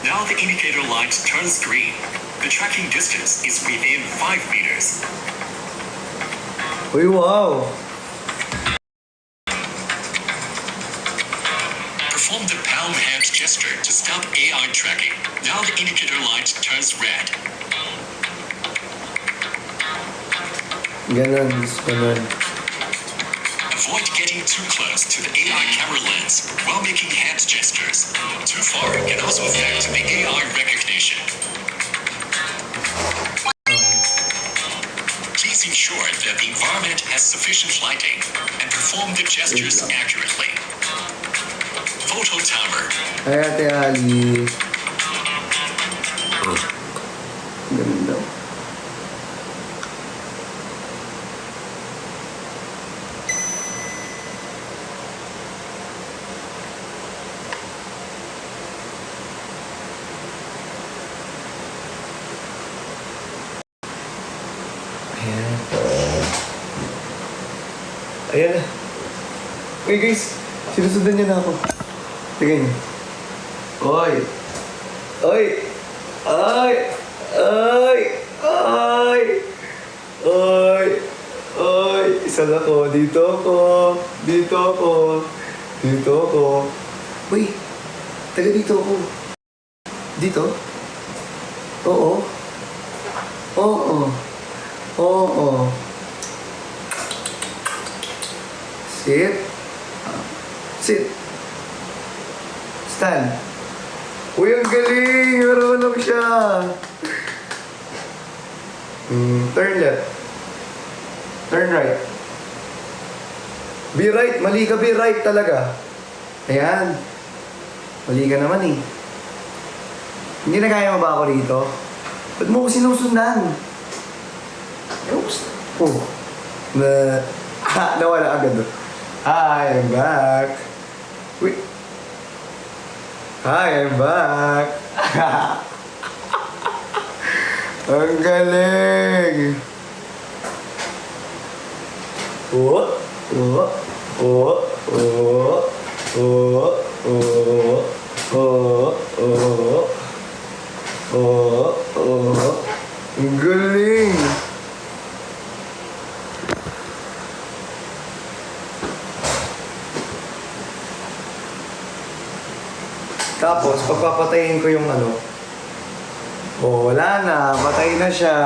Now the indicator light turns green. The tracking distance is within 5 meters. Uy, wow! Perform the palm hand gesture to stop AI tracking. Now the indicator light turns red. Ganun. Avoid getting too close to the AI camera lens while making hand gestures. Too far can also affect the AI recognition. Please ensure that the environment has sufficient lighting and perform the gestures accurately. Photo timer. Ay, Ate Ali. Ganda. Ayan. Ayan na. Okay guys, sinusundan niya na ako. Tingnan niyo. Oy! Oy! Ay! Ay! Ay! Ay! Ay! Isa na ko. Dito ako. Dito ako. Dito ako. Uy! Taga dito ako. Dito? Oo. Oo. Oo. Sit. Sit. Stand. Uy, ang galing! Marunong siya! Turn left. Turn right. Be right. Mali ka, be right talaga. Ayan. Mali ka naman eh. Hindi na kaya mo ba ako rito? Ba't mo ko sinusundan? Oops. Oh. Nawala agad. Hi, I'm back. Wait. Hi, I'm back. Ang galing. Oh, oh, oh, oh, oh, oh, oh, oh, oh, oh. Ang galing. Tapos, pagpapatayin ko yung ano, oh, wala na. Patay na siya.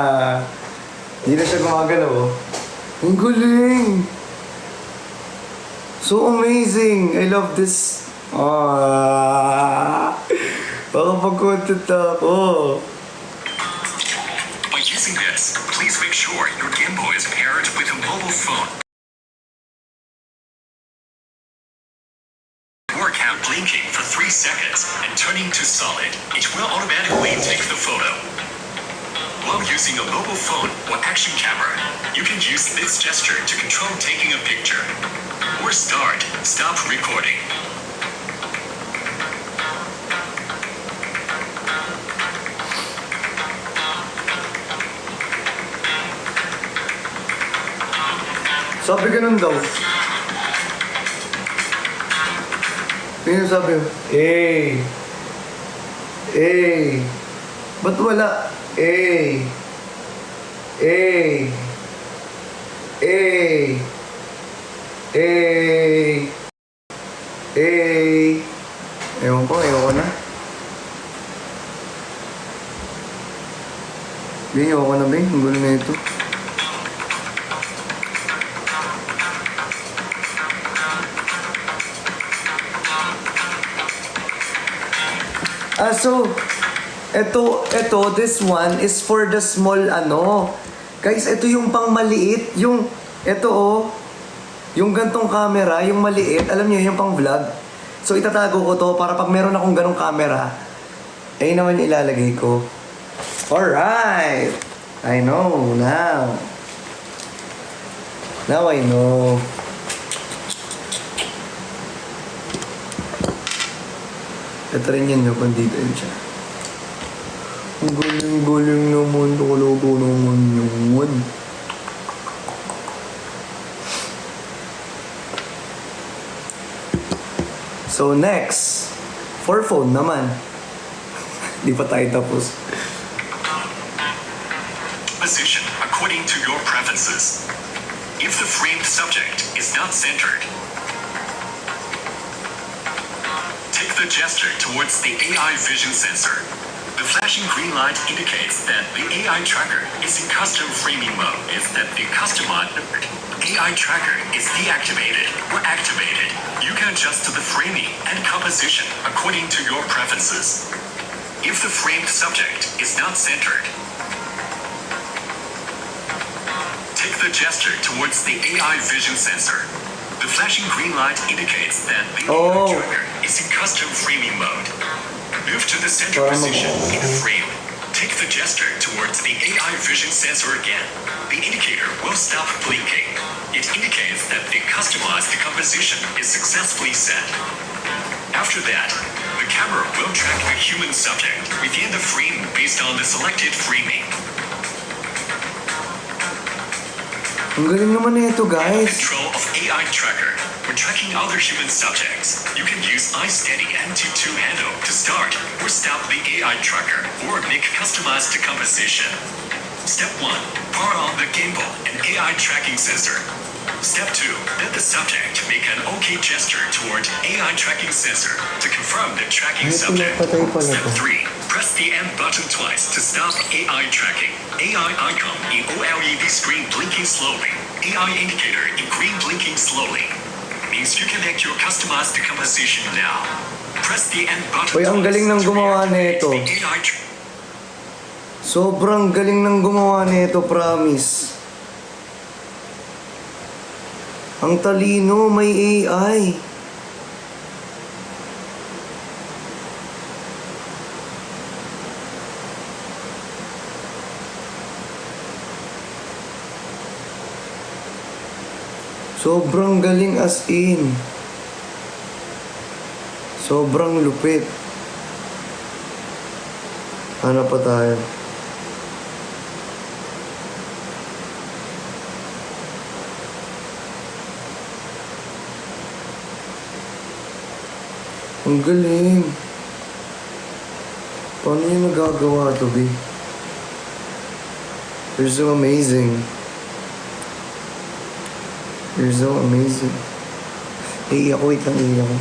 Hindi na siya gumagalaw. Ang galing! So amazing! I love this. Makapag-content ako. By using this, please make sure your gimbal is paired with a mobile phone. Work out blinking for 3 seconds and turning to solid. It will automatically take the photo. While using a mobile phone or action camera, you can use this gesture to control taking a picture. Or stop recording. Sabi ganun daw. Ano sabi? Ba't wala? Ewan ko na. Ewan ko na ba? Ang gulo na ito. So, this one is for the small ano. Guys, ito yung pang maliit. Yung gantong camera, yung maliit. Alam niyo, yung pang vlog. So, itatago ko to para pag meron akong ganong camera, ay naman yung ilalagay ko. Alright! I know now. Now I know. Ito rin yun, kung dito yun siya. Ang galing-galing naman. Tukalogo naman yun. So next, for phone naman. Di pa tayo tapos. Position according to your preferences. If the framed subject is not centered, take the gesture towards the AI vision sensor. The flashing green light indicates that the AI tracker is in custom framing mode. Is that the customized AI tracker is deactivated or activated. You can adjust to the framing and composition according to your preferences. If the framed subject is not centered, take the gesture towards the AI vision sensor. The flashing green light indicates that the AI tracker is in custom framing mode. Move to the center position in the frame. Take the gesture towards the AI vision sensor again. The indicator will stop blinking. It indicates that the customized composition is successfully set. After that, the camera will track the human subject within the frame based on the selected framing. Ang galing naman na ito, guys. Control of AI tracker. When tracking other human subjects, you can use iSteady MT2 handle to start or stop the AI tracker or make customized composition. Step 1. Power on the gimbal and AI tracking sensor. Step 2. Let the subject make an OK gesture toward AI tracking sensor to confirm the tracking subject. Step 3. Press the M button twice to stop AI tracking. AI icon in OLED screen blinking slowly. AI indicator in green blinking slowly. Means you can make your customized composition now. Press the M button Uy, ang galing ng twice to gumawa reactivate nito. the AI Sobrang galing ng gumawa nito, promise. Ang talino, may AI. Sobrang galing as in. Sobrang lupit. Ano pa tayo? Ang galing. Paano niya nagagawa ito, B? They're so amazing. You're so amazing. Iiyak ko, wait lang, iiyak ko.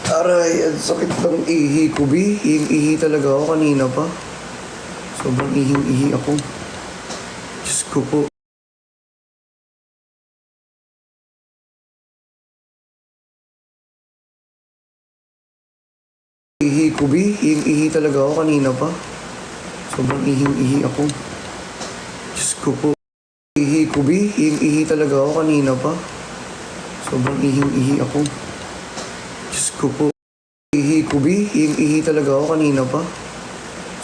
Aray, ang sakit ng ihi ko, B. Ihi talaga ako kanina pa. Sobrang ihing-ihi ako. Diyos ko po. Ihi ko, B. Ihi talaga ako kanina pa. Sobrang ihing-ihi ako. Diyos ko po. Ihi ko, B. Ihi talaga ako kanina pa. Sobrang ihing-ihi ako. Diyos ko po. Ihi ko, B. Ihi talaga ako kanina pa.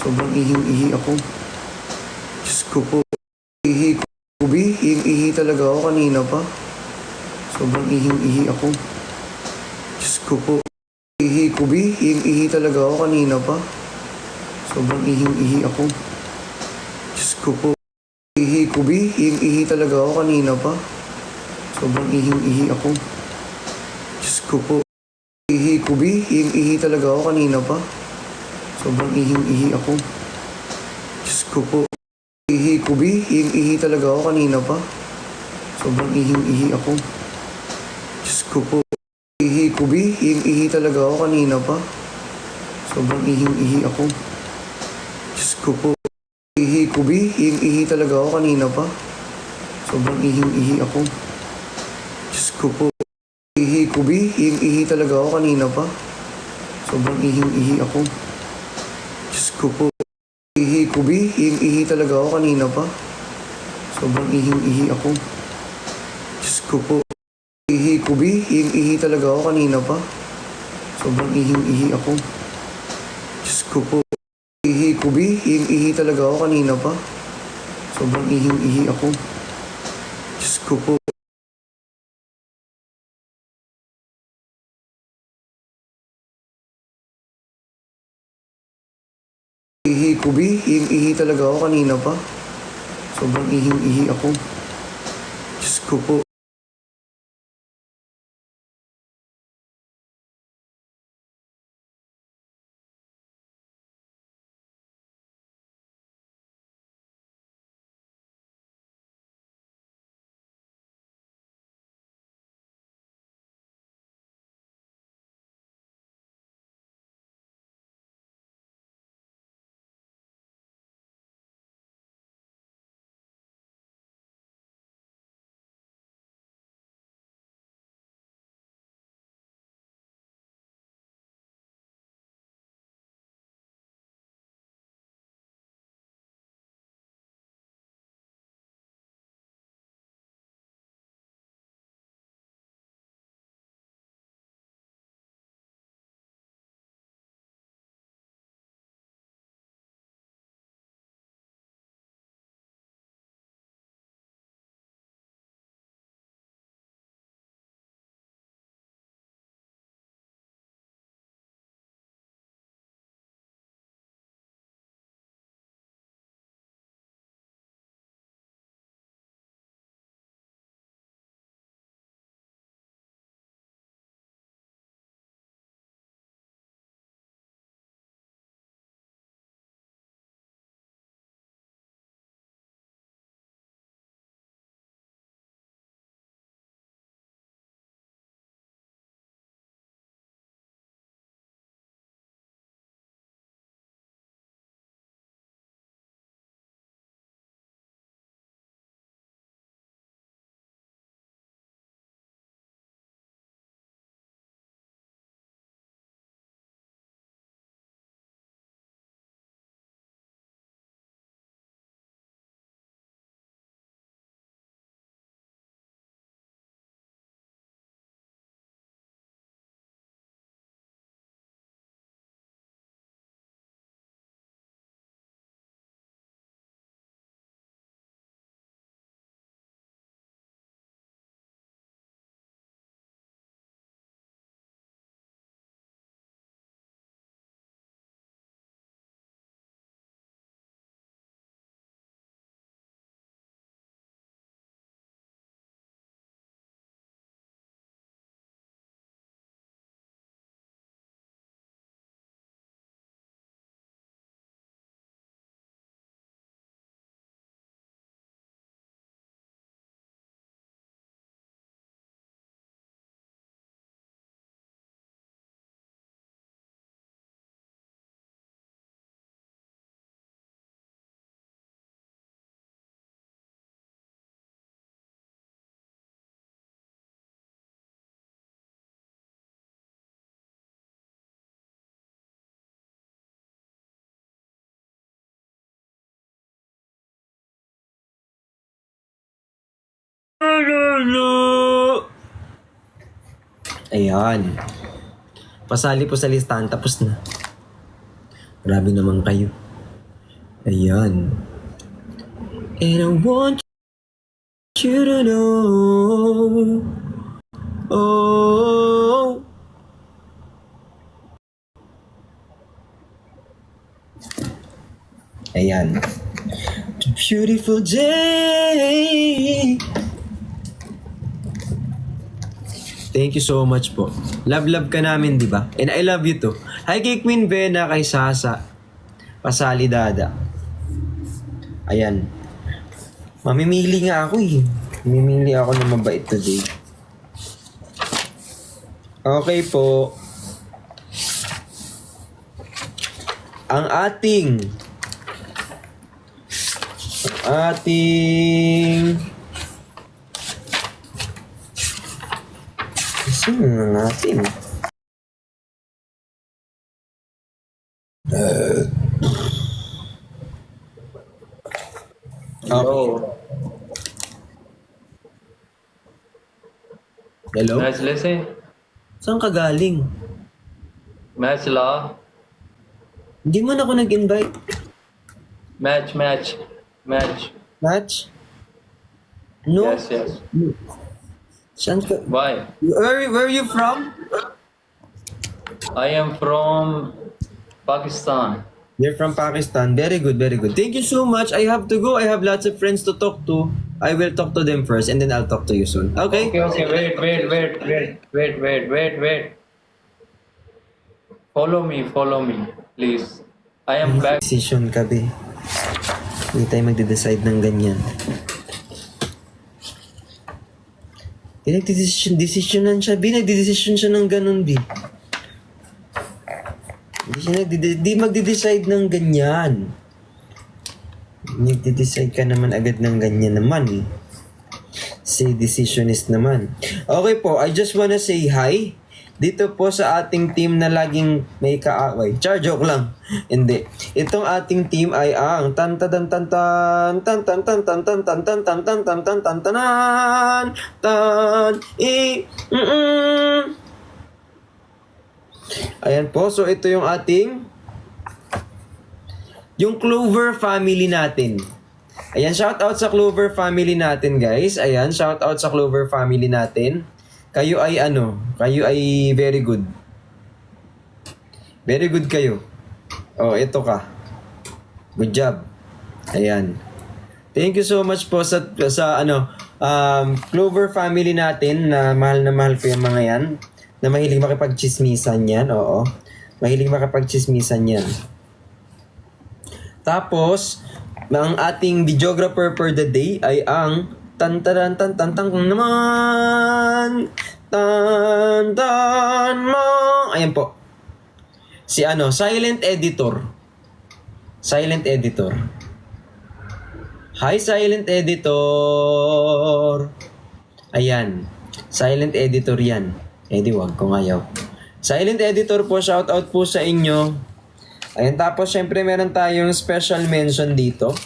Sobrang ihing-ihi ako. Diyos ko po. Ihi ko, B. Ihi talaga ako kanina pa. Sobrang ihing-ihi ako. Diyos ko po. Ihi ko, Bi. Ihing-ihi talaga ako kanina pa. Sobrang ihing-ihi ako. Diyos ko po. Ihi ko, Bi. Ihing-ihi talaga ako kanina pa. Sobrang ihing-ihi ako. Diyos ko po. Ihi ko, Bi. Ihing-ihi talaga ako kanina pa. Sobrang ihing-ihi ako. Diyos ko po. Ihi ko, Bi. Ihing-ihi talaga ako kanina pa. Sobrang ihing-ihi ako. Diyos ko po. Ihi ko, Bi. Ihing-ihi talaga ako kanina pa. Sobrang ihing-ihi ako. Diyos ko po. Ihi ko, Bi. Ihing-ihi talaga ako kanina pa. Sobrang ihing-ihi ako. Diyos ko po. Ihi ko, Bi. Ihing-ihi talaga ako kanina pa. Sobrang ihing-ihi ako. Diyos ko po. Ihi ko, Bi. Ihing-ihi talaga ako kanina pa. Sobrang ihing-ihi ako. Diyos ko po. Ihi ko, Bi. Ihing-ihi talaga ako kanina pa. Sobrang ihing-ihi ako. Diyos ko po. Ihi ko, Bi. Ihing-ihi talaga ako kanina pa. Sobrang ihing-ihi ako. Diyos ko po. Ihi ko, Bi. Ihing-ihi talaga ako kanina pa. Sobrang ihing-ihi ako. Diyos ko po. Ayan. Pasali po sa listahan. Tapos na. Grabe naman kayo. Ayan. And I want you to know. Oh. Ayan. Beautiful day. Thank you so much po. Love ka namin, di ba? And I love you too. Hi kay Queen Vena, kay Sasa. Pasali Dada. Ayan. Mamimili nga ako eh. Mamimili ako ng mabait today. Okay po. Ang ating sino na natin? Hello. Hello? Match listen. Saan ka galing? Match la. Hindi mo na ako nag-invite. Match. Match? No? Yes. Saan ka? Why? Where are you from? I am from Pakistan. You're from Pakistan. Very good. Thank you so much. I have to go. I have lots of friends to talk to. I will talk to them first and then I'll talk to you soon. Okay? Okay. Wait. Follow me, please. I am back. Decision ka, be. Hindi tayo magde-decide ng ganyan. Nagde-decisionan siya, be. Nagde-decision siya ng ganun, be. Hindi magde-decide ng ganyan. Nagde-decide ka naman agad ng ganyan naman, eh. Say decisionist naman. Okay po, I just wanna say hi. Dito po sa ating team na laging may kaaway. Char, joke lang. Hindi. Itong ating team ay ang tan tan tan tan tan tan tan tan tan tan tan tan tan tan tan tan tan tanan tan i Ayan po. So ito yung ating yung Clover family natin. Ayan, shout out sa Clover family natin, guys. Ayan, shout out sa Clover family natin. Kayo ay very good. Very good kayo. Oh, ito ka. Good job. Ayan. Thank you so much po sa Clover family natin na mahal ko yung mga yan. Na mahilig makipagchismisan yan. Oo. Mahilig makipagchismisan yan. Tapos, ang ating videographer for the day ay ang tantaran tantantang naman tantan mo. Ayan po. Si Silent Editor. Hi, Silent Editor. Ayan. Silent Editor yan. Eh di wag kung ayaw. Silent Editor po, shout out po sa inyo. Ayan, tapos syempre meron tayong special mention dito.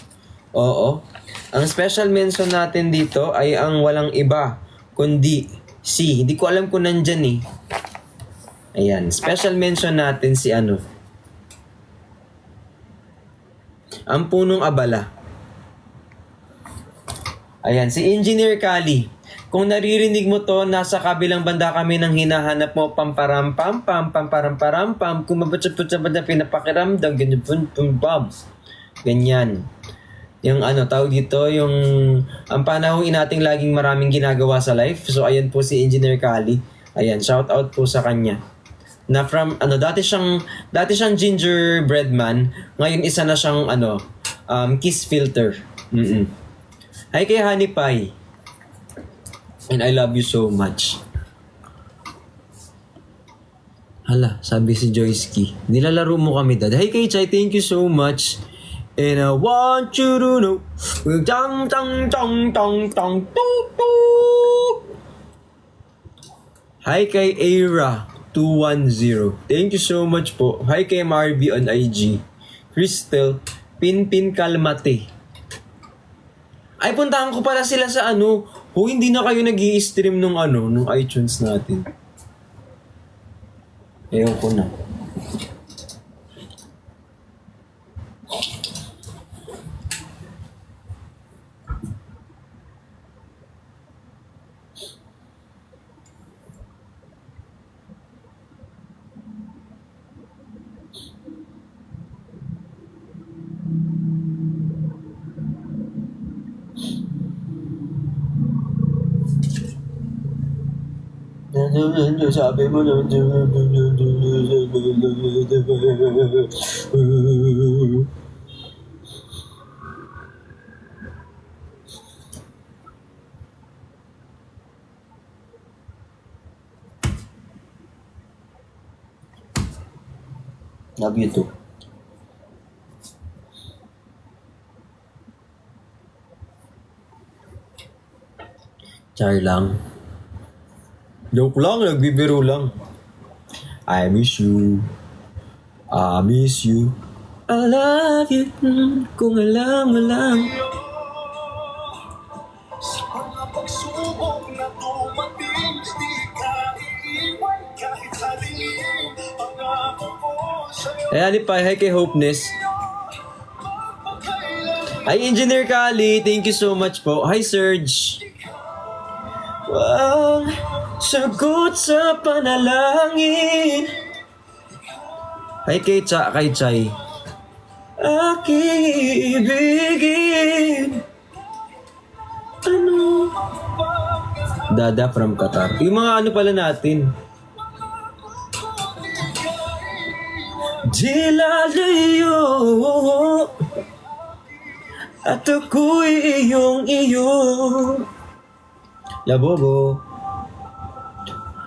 Oo. Ang special mention natin dito ay ang walang iba kundi si, hindi ko alam kung nandyan eh. Ayan, special mention natin si ang punong abala. Ayan, si Engineer Kali. Kung naririnig mo to, nasa kabilang banda kami nang hinahanap mo, pamparam-pam, kumabatsaputsabat na pinapakiramdam, ganyan, pum-pum-pam. Ganyan. Yung tawag dito, yung ang panahon nating laging maraming ginagawa sa life. So, ayan po si Engineer Kali. Ayan, shout out po sa kanya. Na from, dati siyang gingerbread man. Ngayon, isa na siyang, kiss filter. Hi kay Honey Pie. And I love you so much. Hala, sabi si Joyski. Nilalaro mo kami, Dad. Hi kay Chai, thank you so much. And I want you to know. Tang tang tang tang tang tuk tuk. Hi kay Aira 210. Thank you so much po. Hi kay Marby on IG. Crystal Pinpin Kalmate. Ay, puntahan ko pala sila sa hindi na kayo nag-i-stream nung iTunes natin. Ewan ko na. sabi mo na. Love you too. Char lang. Joke lang, nagbibiro lang. I miss you. I miss you. I love you. Kung alam mo lang. Ayan, hi kay Hopeness. Hi, Engineer Kali. Thank you so much po. Hi, Serge. Wow, sagot sa panalangin. Hi, kay Chay. Aking ibigin. Ano? Dada from Qatar. Yung mga ano pala natin. Di lalayo at ako'y iyong iyo. Labobo.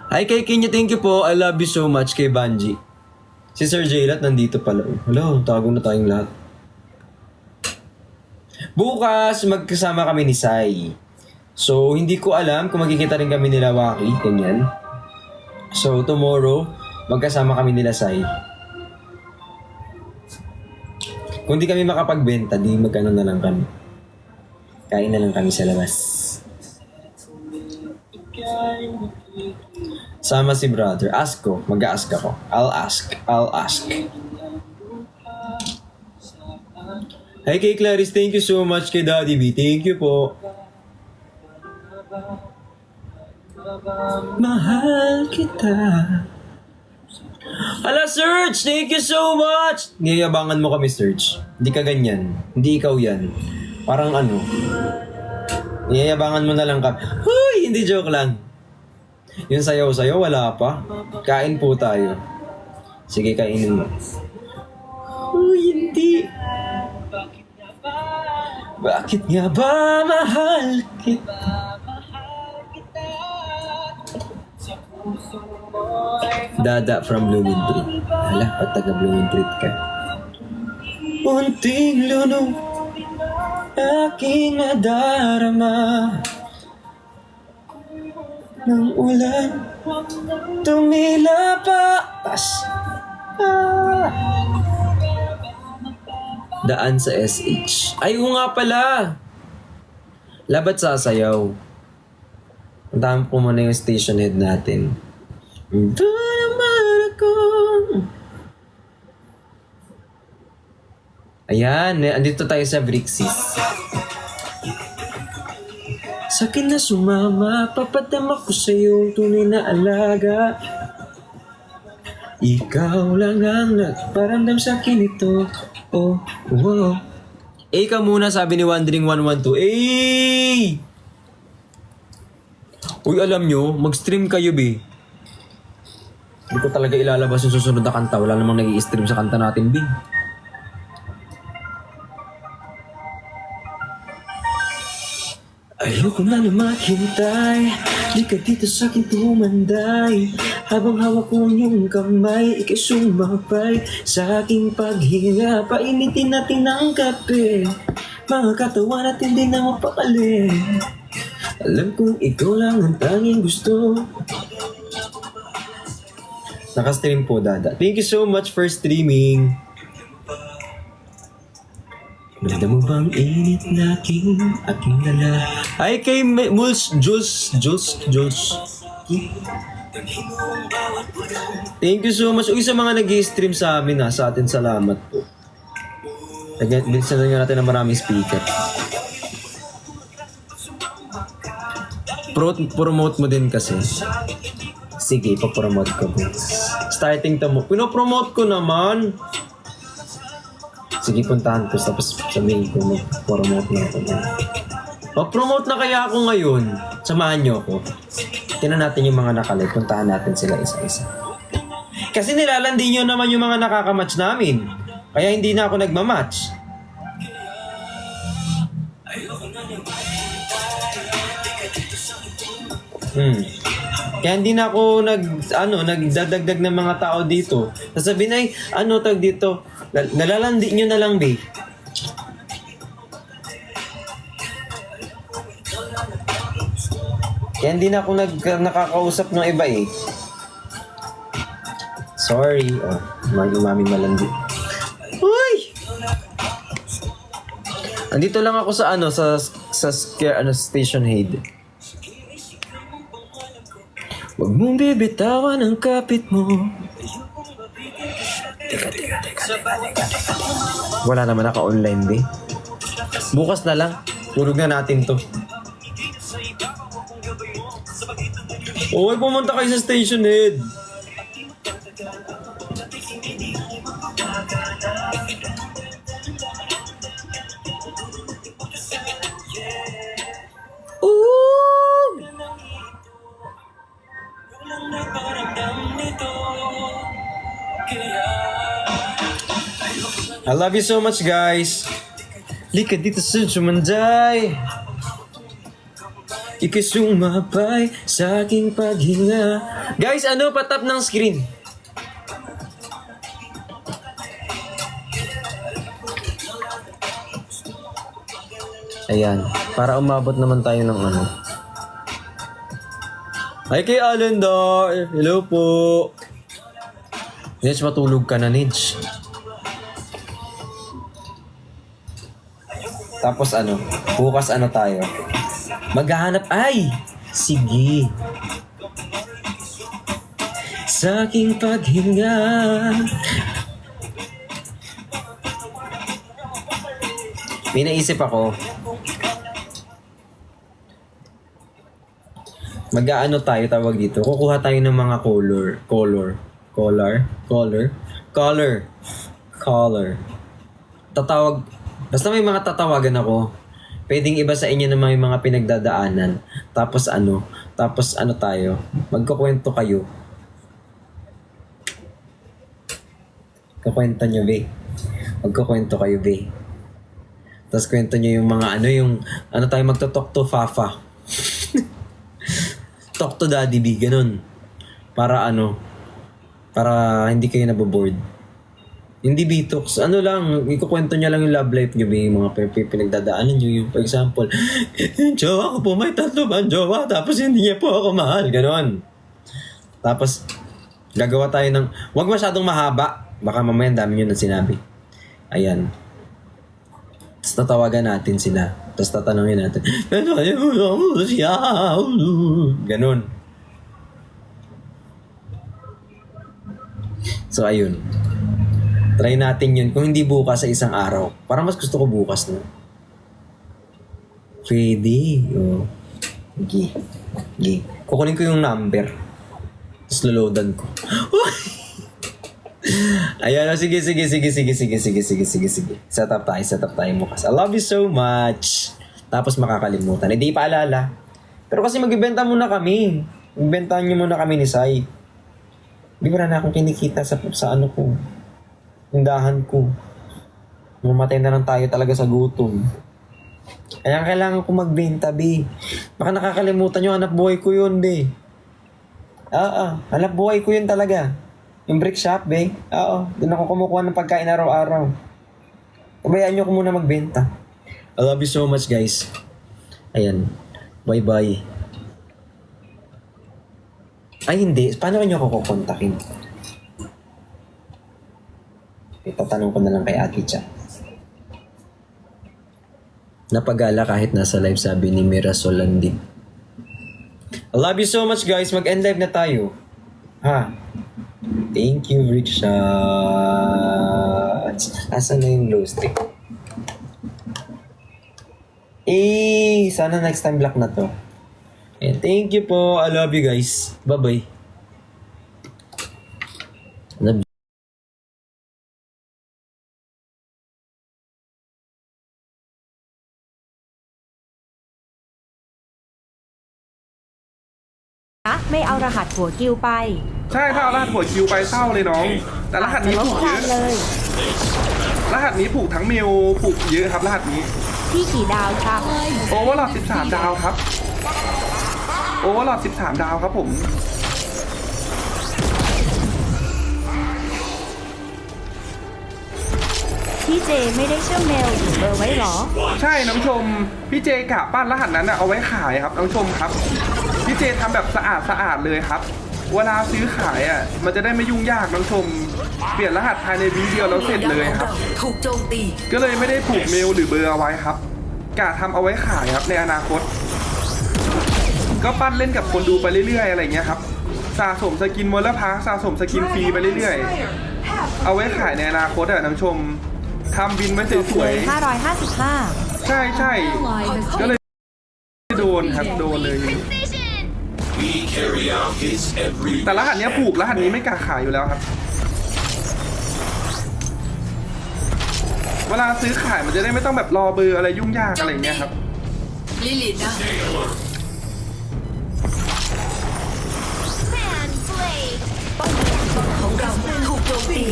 Hi kay Kinya, thank you po. I love you so much kay Banji. Si Sir Jaylat nandito pala. Hello, tago na tayong lahat. Bukas, magkasama kami ni Sai. So, hindi ko alam kung magkikita rin kami nila Waki, ganyan. So, tomorrow, magkasama kami nila Sai. Kung di kami makapagbenta, di magkano na lang kami. Kain na lang kami sa labas. Sama si brother. Ask ko. Mag-a-ask ako. I'll ask. Hi kay Clarice. Thank you so much kay Daddy B. Thank you po. Mahal kita. Ala, Serge! Thank you so much! Ngayabangan mo kami, Serge. Hindi ka ganyan. Hindi ikaw yan. Parang ano. Ngayabangan mo na lang kami. Huy! Hindi joke lang. Yung sayaw-sayaw, wala pa. Kain po tayo. Sige, kainin mo. Huy, hindi. Bakit nga ba mahal kita? Dada from Blooming Treat. Hala, pag taga Blooming Treat ka. Unting lunong aking nadarama ng ulan tumilapas. Daan sa SH. Ay, oo nga pala. Labat sasayaw. Puntahan po muna yung station head natin. Ito naman ako. Ayan, andito tayo sa Brixis. Sa akin na sumama, papadama ko sa iyong tunay na alaga. Ikaw lang ang nagparamdam sa akin ito. Oh, wow. Ka muna, sabi ni Wandering 112. Uy, alam nyo, mag-stream kayo, be. Hindi ko talaga ilalabas yung susunod na kanta. Wala namang nag-i-stream sa kanta natin, be. Ayoko na maghintay. Di ka dito sa akin tumanday. Habang hawak ko ang iyong kamay, ika'y sumabay sa aking paghinga. Painitin natin ang kape, mga katawan at hindi na mapakali. Alam kong ikaw lang ang tanging gusto. Naka-stream po, Dada. Thank you so much for streaming. Nanda mo bang init na aking lala? Ay, kay Jules. Thank you so much. Uy, sa mga nag-i-stream sa amin, sa atin salamat po. Binsan na natin ng maraming speaker. Promote mo din kasi. Sige, ipapromote ko. Starting to mo. Pinopromote ko naman. Sige, puntahan ko. Tapos sabihin ko, mag-promote na ako. Mag-promote na kaya ako ngayon. Samahan niyo ako. Tingnan natin yung mga nakalive. Puntahan natin sila isa-isa. Kasi nilalandi nyo naman yung mga nakakamatch namin. Kaya hindi na ako nagmamatch. Kaya hindi na ako nagdadagdag ng mga tao dito. Sasabihin ay, tag dito, nalalandi nyo na lang, be. Kaya hindi na ako nakakausap ng iba eh. Sorry. Mami malandi. Uy! Andito lang ako sa station head. Huwag mong bibitawan ang kapit mo. Teka. Wala naman naka-online, be. Bukas na lang. Tulog na natin to. Pumunta kayo sa station head. I love you so much, guys. Lika dito sa Jumanday. Ika'y sumabay sa aking paghinga. Guys, patap ng screen. Ayan, para umabot naman tayo ng Ay, kay Alendar. Hello po. Nidge, matulog ka na, Nidge. Tapos bukas tayo? Maghahanap, sige. Sa aking paghinga. May naisip ako. Tayo tawag dito. Kukuha tayo ng mga color. Basta may mga tatawagan ako. Pwedeng iba sa inyo na may mga pinagdadaanan. Tapos tayo. Magkukwento kayo. Magkukwento kayo, be. Tapos kwento nyo yung mga tayo magto-talk to Fafa. Talk to Daddy B, ganun. Para hindi kayo naboboard. Hindi bitox. Ikukwento niya lang yung love life niyo, yung mga pinagdadaanan niyo. Yung, for example, jowa ko po, may 3 bang jowa, tapos hindi niya po ako mahal. Ganon. Tapos, gagawa tayo ng, wag masyadong mahaba. Baka mamaya dami niyo na sinabi. Ayan. Tapos tatawagan natin sila. Tapos tatanungin natin, ganon. So, ayun. Try natin yun. Kung hindi bukas sa isang araw. Parang mas gusto ko bukas, no? Pwede. Okay. Kukunin ko yung number. Tapos loloadan ko. Ayan, sige. Set up tayo bukas. I love you so much. Tapos makakalimutan. Hindi paalala. Pero kasi magbibenta muna kami. Magbentahan niyo muna kami ni Sai. Hindi wala na akong kinikita sa ko. Tindahan ko. Mamatay na lang tayo talaga sa gutom. Kaya kailangan ko magbenta, be. Baka nakakalimutan yung hanap buhay ko yun, be. Hanap buhay ko yun talaga. Yung brick shop, be. Doon ako kumukuha ng pagkain araw-araw. Pabayaan nyo ko muna magbenta. I love you so much, guys. Ayan. Bye-bye. Ay, hindi. Paano nyo ako kukontakin? Itatanong ko na lang kay Aki Cha. Napagala kahit nasa live, sabi ni Mira Solandin. I love you so much, guys. Mag-end live na tayo. Thank you, Ricksha. Asan na yung glow stick? Sana next time black na to. And thank you po. I love you, guys. Bye-bye. Love you. ให้เอารหัสหัวกิวไป ใช่ถ้าเอารหัสหัวคิวไปเศร้าเลยน้อง แต่รหัสนี้ ลบ ผูก แค เย น อะ เลย รหัสนี้ผูกทั้งเมลผูกเยอะครับรหัสนี้ พี่กี่ดาวครับ โอเวอร์ลอด13 ดาวครับโอเวอร์ลอด13 ดาวครับผม พี่เจไม่ได้เชื่อมเมลหรือเบอร์ไว้หรอ ใช่น้องชมพี่เจกะปั้นรหัสนั้นเอาไว้ขายครับน้องชมครับพี่เจทำแบบสะอาดเลยครับเวลาซื้อขายมันจะได้ไม่ยุ่งยากน้องชม เปลี่ยนรหัสภายในวิเดียวแล้วเสร็จเลยครับ ถูกโจมตี ก็เลยไม่ได้ผูกเมลหรือเบอร์เอาไว้ครับกะทำเอาไว้ขายครับในอนาคต ก็ปั้นเล่นกับคนดูไปเรื่อยๆอะไรเงี้ยครับสะสมสกินมอลเลอร์พาร์คสะสมสกินฟรีไปเรื่อยๆเอาไว้ขายในอนาคตน้องชมทำบินไว้สวย 555 ๆใช่ก็เลยโดนครับโดนเลย We carry out his every แต่รหัสเนี้ยผูกรหัสนี้ไม่กล้าขายอยู่แล้วครับ เวลาซื้อขายมันจะได้ไม่ต้องแบบรอเบอร์อะไรยุ่งยากอะไรเงี้ยครับ ลิลินะ ของเราถูกโจมตี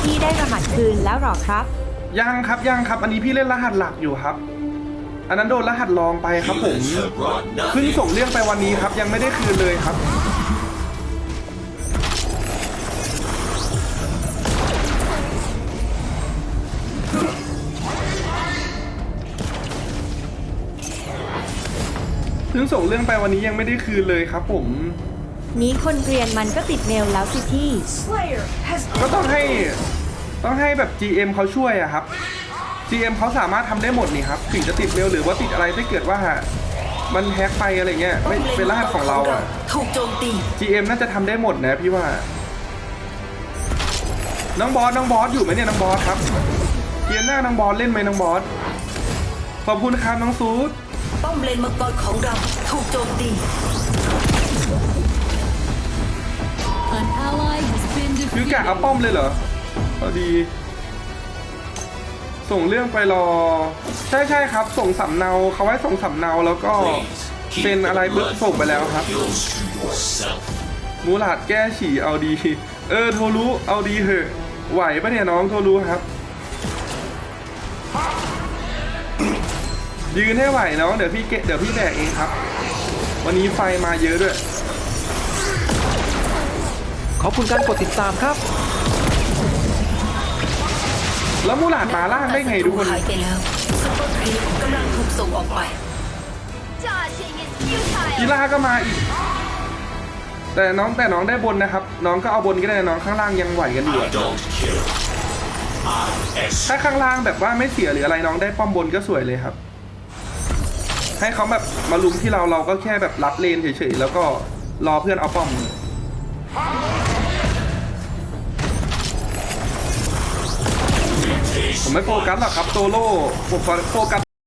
พี่ได้รหัสคืนแล้วหรอครับ ยังครับอันนี้พี่เล่นรหัสหลักอยู่ครับ อันนั้นโดนรหัสรองไปครับผม have brought เพิ่ง nothing. ส่งเรื่องไปวันนี้ครับยังไม่ได้คืนเลยครับ เพิ่งส่งเรื่องไปวันนี้ยังไม่ได้คืนเลยครับผม นี้คนเรียนมันก็ติดเมลแล้วสิพี่ ก็ต้องให้แบบ GM เขาช่วยอะครับ GM เขาสามารถทำได้หมดนี่ครับถึงจะติดเมลหรือว่าติดอะไรถ้าเกิดว่ามันแฮกไปอะไรเงี้ยไม่เป็นรหัสของเราอะ ถูกโจมตี GM น่าจะทำได้หมดนะพี่ว่า น้องบอสอยู่ไหมเนี่ยน้องบอสครับเกมหน้าน้องบอสเล่นไหมน้องบอสขอบคุณครับน้องซูด ป้อมเลนมังกรของเราถูกโจมตี คือกะเอาป้อมเลยเหรอพอดี ส่งเรื่องไปรอ ใช่ครับ ส่งสำเนาเขาไว้ส่งสำเนาแล้วก็ Please เป็น keep อะไร the ปุ๊บ blood ส่งไปแล้วครับ pills to yourself. มูหลาดแก้ฉี่เอาดี โทรู้เอาดีเหอะไหวปะเนี่ยน้องโทรู้ครับ ยืนให้ไหวน้องเดี๋ยวพี่แบกเองครับ วันนี้ไฟมาเยอะด้วย ขอบคุณการกดติดตามครับ แล้วมูหลาดมาล่างได้ไงทุกคน หายไปแล้วซุปเปอร์ครีปกำลังถูกส่งออกไป กีฬาก็มาอีก แต่น้องได้บนนะครับ น้องก็เอาบนก็ได้น้องข้างล่างยังไหวกันอยู่ I don't kill. I ถ้าข้างล่างแบบว่าไม่เสียหรืออะไรน้องได้ป้อมบนก็สวยเลยครับ ให้เขาแบบมาลุมที่เราก็แค่แบบรับเลนเฉยๆแล้วก็รอเพื่อนเอาป้อม ผมไม่โฟกัสหรอกครับโซโล่ผมโฟกัส